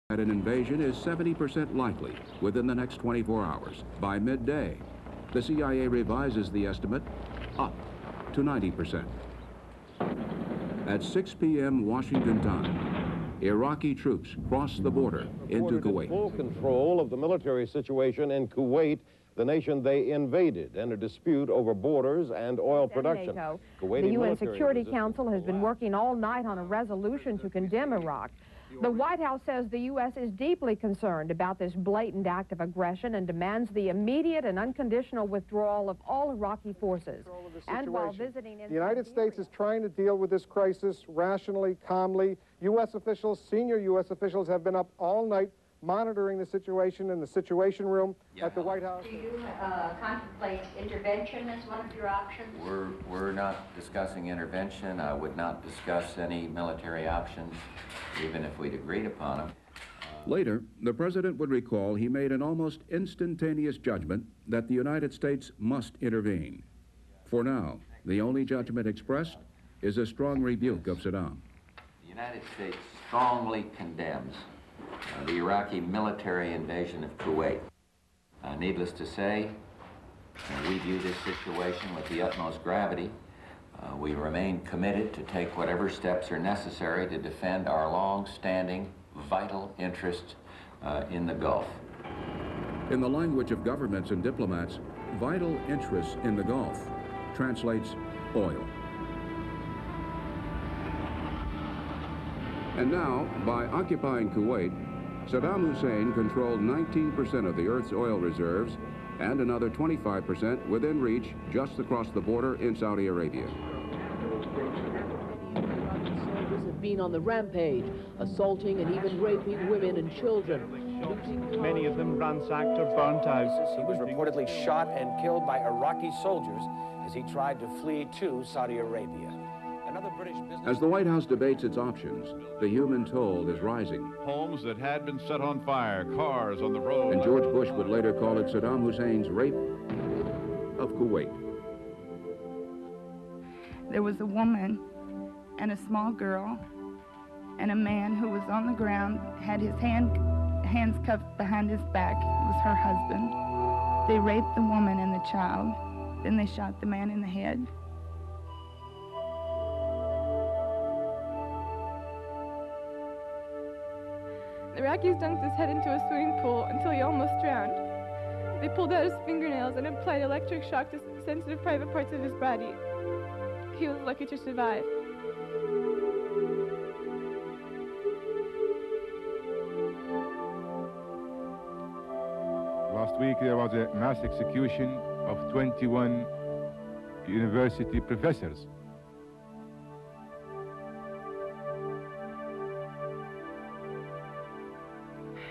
that an invasion is 70% likely within the next 24 hours. By midday, the CIA revises the estimate up to 90%. At 6 p.m. Washington time, Iraqi troops cross the border into Kuwait. Full control of the military situation in Kuwait, the nation they invaded, and a dispute over borders and oil production. The UN Security Council has been working all night on a resolution to condemn Iraq. The White House says the U.S. is deeply concerned about this blatant act of aggression and demands the immediate and unconditional withdrawal of all Iraqi forces. And while visiting the United States is trying to deal with this crisis rationally, calmly. U.S. officials, senior U.S. officials, have been up all night monitoring the situation in the Situation Room at the White House. Do you contemplate intervention as one of your options? We're not discussing intervention. I would not discuss any military options, even if we'd agreed upon them. Later, the president would recall he made an almost instantaneous judgment that the United States must intervene. For now, the only judgment expressed is a strong rebuke of Saddam. The United States strongly condemns the Iraqi military invasion of Kuwait. Needless to say, we view this situation with the utmost gravity. We remain committed to take whatever steps are necessary to defend our long-standing, vital interests in the Gulf. In the language of governments and diplomats, vital interests in the Gulf translates oil. And now, by occupying Kuwait, Saddam Hussein controlled 19% of the Earth's oil reserves and another 25% within reach just across the border in Saudi Arabia. Soldiers have been on the rampage, assaulting and even raping women and children. Many of them ransacked or burnt out. He was reportedly shot and killed by Iraqi soldiers as he tried to flee to Saudi Arabia. Another British business... As the White House debates its options, the human toll is rising. Homes that had been set on fire, cars on the road. And George Bush would later call it Saddam Hussein's rape of Kuwait. There was a woman and a small girl and a man who was on the ground, had his hands cuffed behind his back. It was her husband. They raped the woman and the child. Then they shot the man in the head. The Iraqis dunked his head into a swimming pool until he almost drowned. They pulled out his fingernails and applied electric shock to sensitive private parts of his body. He was lucky to survive. Last week there was a mass execution of 21 university professors.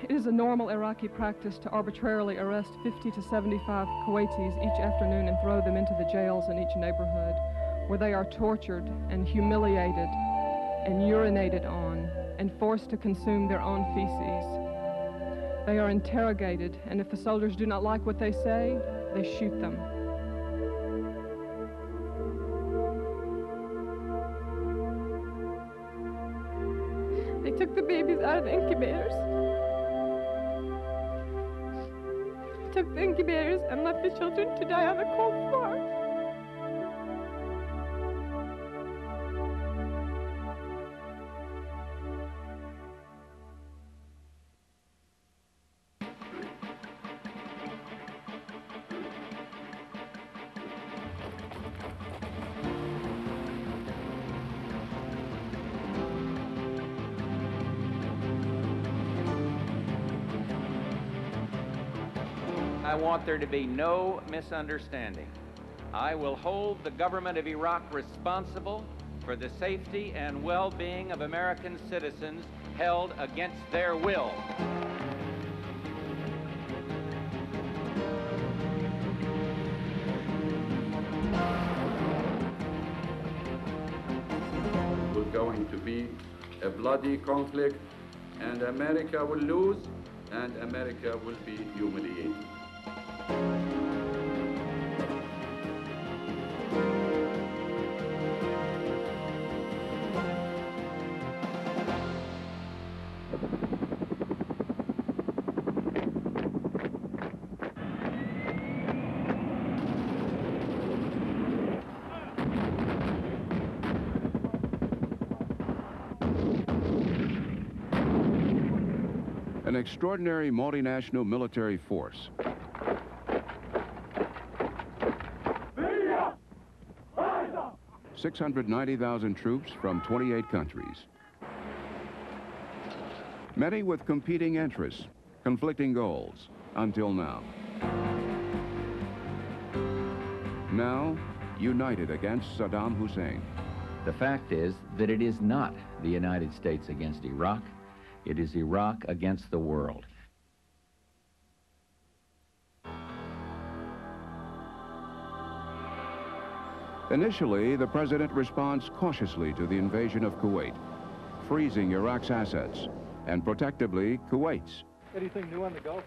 It is a normal Iraqi practice to arbitrarily arrest 50 to 75 Kuwaitis each afternoon and throw them into the jails in each neighborhood, where they are tortured and humiliated and urinated on and forced to consume their own feces. They are interrogated, and if the soldiers do not like what they say, they shoot them. They took the babies out of the incubators. Took the incubators and left the children to die on the cold floor. I want there to be no misunderstanding. I will hold the government of Iraq responsible for the safety and well-being of American citizens held against their will. It's going to be a bloody conflict, and America will lose, and America will be humiliated. An extraordinary multinational military force. $690,000 troops from 28 countries. Many with competing interests, conflicting goals, until now. Now, united against Saddam Hussein. The fact is that it is not the United States against Iraq. It is Iraq against the world. Initially, the president responds cautiously to the invasion of Kuwait, freezing Iraq's assets, and protectively Kuwait's. Anything new on the Gulf?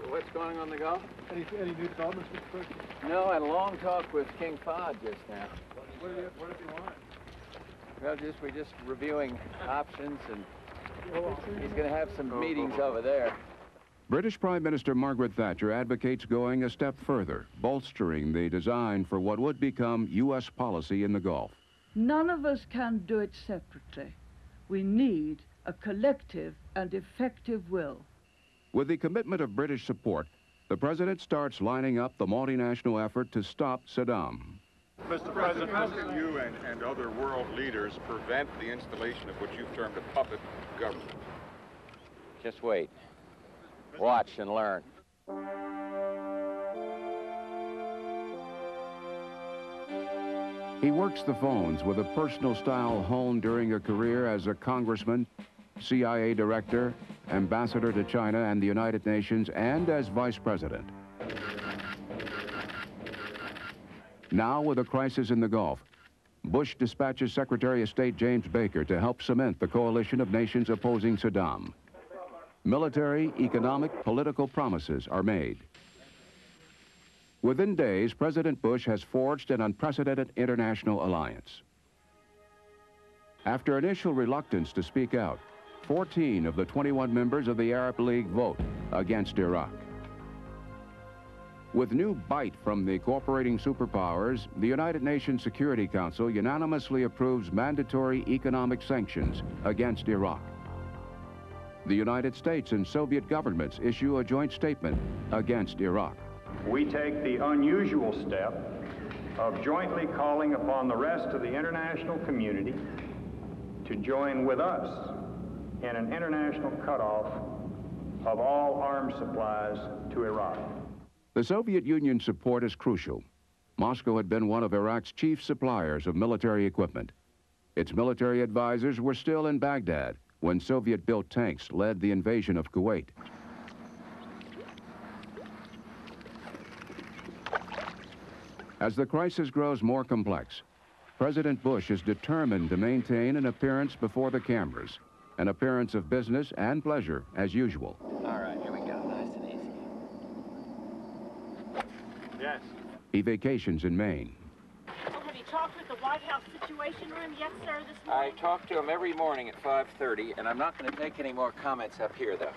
What's going on in the Gulf? Any new developments, Mr. President? No, I had a long talk with King Fahd just now. What did you want? Well, we're just reviewing options, and he's going to have some meetings over there. British Prime Minister Margaret Thatcher advocates going a step further, bolstering the design for what would become U.S. policy in the Gulf. None of us can do it separately. We need a collective and effective will. With the commitment of British support, the president starts lining up the multinational effort to stop Saddam. Mr. President, how can you and other world leaders prevent the installation of what you've termed a puppet government? Just wait. Watch and learn. He works the phones with a personal style honed during a career as a congressman, CIA director, ambassador to China and the United Nations, and as vice president. Now, with a crisis in the Gulf, Bush dispatches Secretary of State James Baker to help cement the coalition of nations opposing Saddam. Military, economic, political promises are made. Within days, President Bush has forged an unprecedented international alliance. After initial reluctance to speak out, 14 of the 21 members of the Arab League vote against Iraq. With new bite from the cooperating superpowers, the United Nations Security Council unanimously approves mandatory economic sanctions against Iraq. The United States and Soviet governments issue a joint statement against Iraq. We take the unusual step of jointly calling upon the rest of the international community to join with us in an international cutoff of all arms supplies to Iraq. The Soviet Union's support is crucial. Moscow had been one of Iraq's chief suppliers of military equipment. Its military advisors were still in Baghdad when Soviet-built tanks led the invasion of Kuwait. As the crisis grows more complex, President Bush is determined to maintain an appearance before the cameras, an appearance of business and pleasure as usual. All right, here we go, nice and easy. Yes. He vacations in Maine. Well, have you talked with the White House Situation Room yet, sir, this morning? I talk to him every morning at 5:30, and I'm not going to take any more comments up here, though.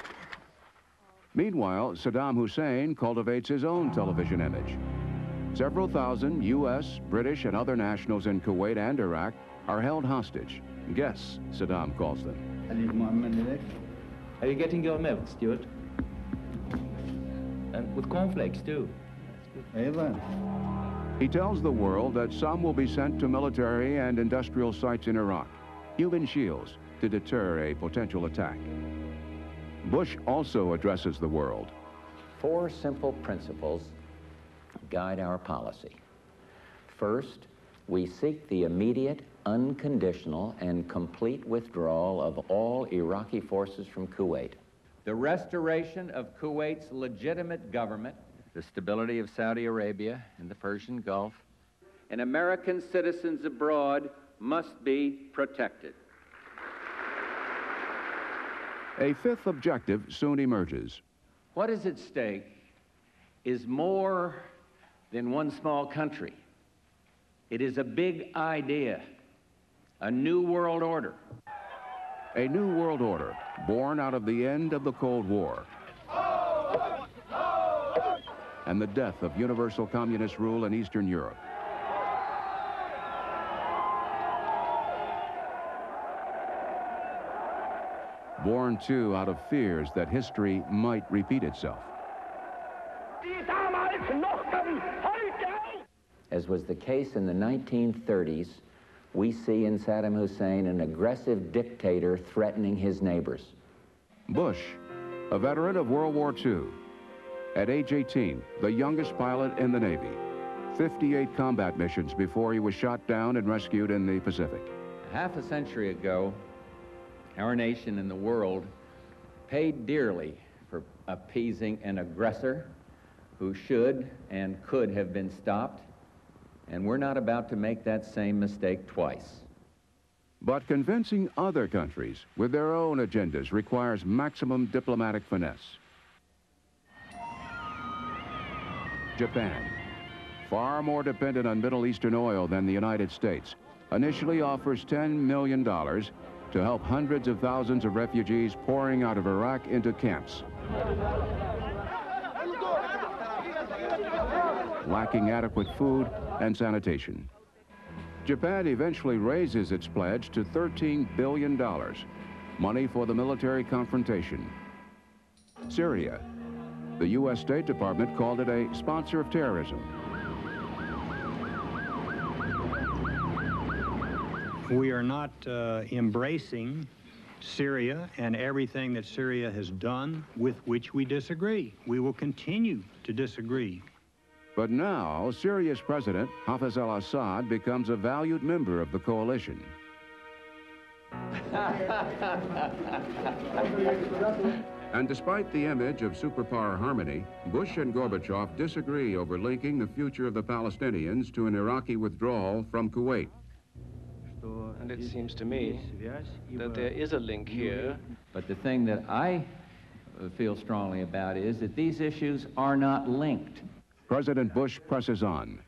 Meanwhile, Saddam Hussein cultivates his own television image. Several thousand U.S., British, and other nationals in Kuwait and Iraq are held hostage. Guests, Saddam calls them. Are you getting your milk, Stuart? And with cornflakes, too. He tells the world that some will be sent to military and industrial sites in Iraq, human shields, to deter a potential attack. Bush also addresses the world. 4 simple principles guide our policy. First, we seek the immediate, unconditional, and complete withdrawal of all Iraqi forces from Kuwait. The restoration of Kuwait's legitimate government, the stability of Saudi Arabia and the Persian Gulf, and American citizens abroad must be protected. A fifth objective soon emerges. What is at stake is more than one small country. It is a big idea, a new world order. A new world order born out of the end of the Cold War and the death of universal communist rule in Eastern Europe. born too out of fears that history might repeat itself. As was the case in the 1930s, we see in Saddam Hussein an aggressive dictator threatening his neighbors. Bush, a veteran of World War II, at age 18, the youngest pilot in the Navy, 58 combat missions before he was shot down and rescued in the Pacific. Half a century ago, our nation and the world paid dearly for appeasing an aggressor who should and could have been stopped, and we're not about to make that same mistake twice. But convincing other countries with their own agendas requires maximum diplomatic finesse. Japan, far more dependent on Middle Eastern oil than the United States, initially offers $10 million to help hundreds of thousands of refugees pouring out of Iraq into camps, lacking adequate food and sanitation. Japan eventually raises its pledge to $13 billion, money for the military confrontation. Syria, the U.S. State Department called it a sponsor of terrorism. We are not embracing Syria and everything that Syria has done with which we disagree. We will continue to disagree. But now, Syria's president, Hafez al-Assad, becomes a valued member of the coalition. And despite the image of superpower harmony, Bush and Gorbachev disagree over linking the future of the Palestinians to an Iraqi withdrawal from Kuwait. And it seems to me that there is a link here. But the thing that I feel strongly about is that these issues are not linked. President Bush presses on.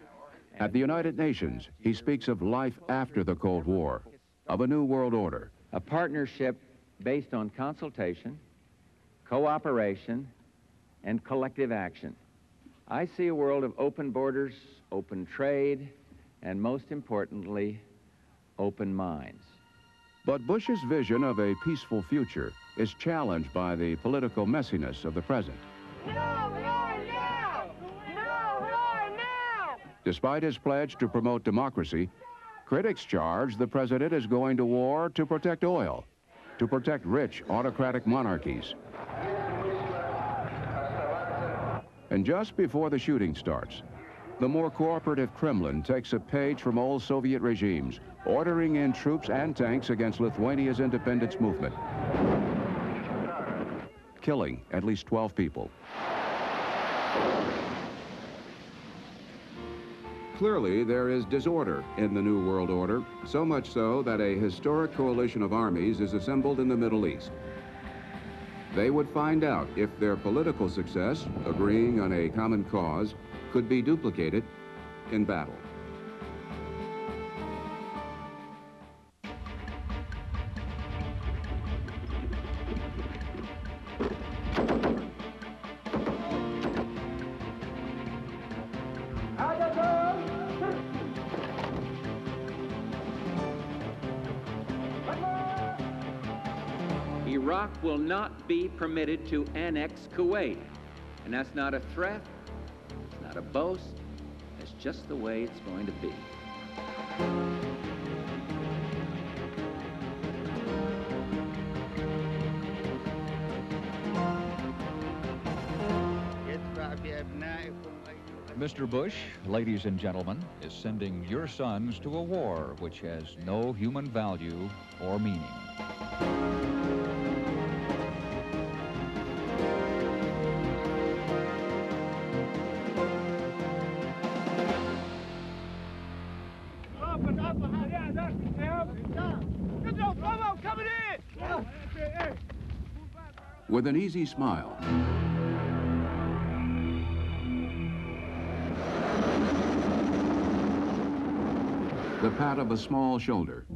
At the United Nations, he speaks of life after the Cold War, of a new world order. A partnership based on consultation, cooperation, and collective action. I see a world of open borders, open trade, and most importantly, open minds. But Bush's vision of a peaceful future is challenged by the political messiness of the present. No war now! No war now! Despite his pledge to promote democracy, critics charge the president is going to war to protect oil, to protect rich autocratic monarchies. And just before the shooting starts, the more cooperative Kremlin takes a page from old Soviet regimes, ordering in troops and tanks against Lithuania's independence movement, killing at least 12 people. Clearly, there is disorder in the New World Order, so much so that a historic coalition of armies is assembled in the Middle East. They would find out if their political success, agreeing on a common cause, could be duplicated in battle. Iraq will not be permitted to annex Kuwait. And that's not a threat, it's not a boast, it's just the way it's going to be. Mr. Bush, ladies and gentlemen, is sending your sons to a war which has no human value or meaning. With an easy smile, the pat of a small shoulder,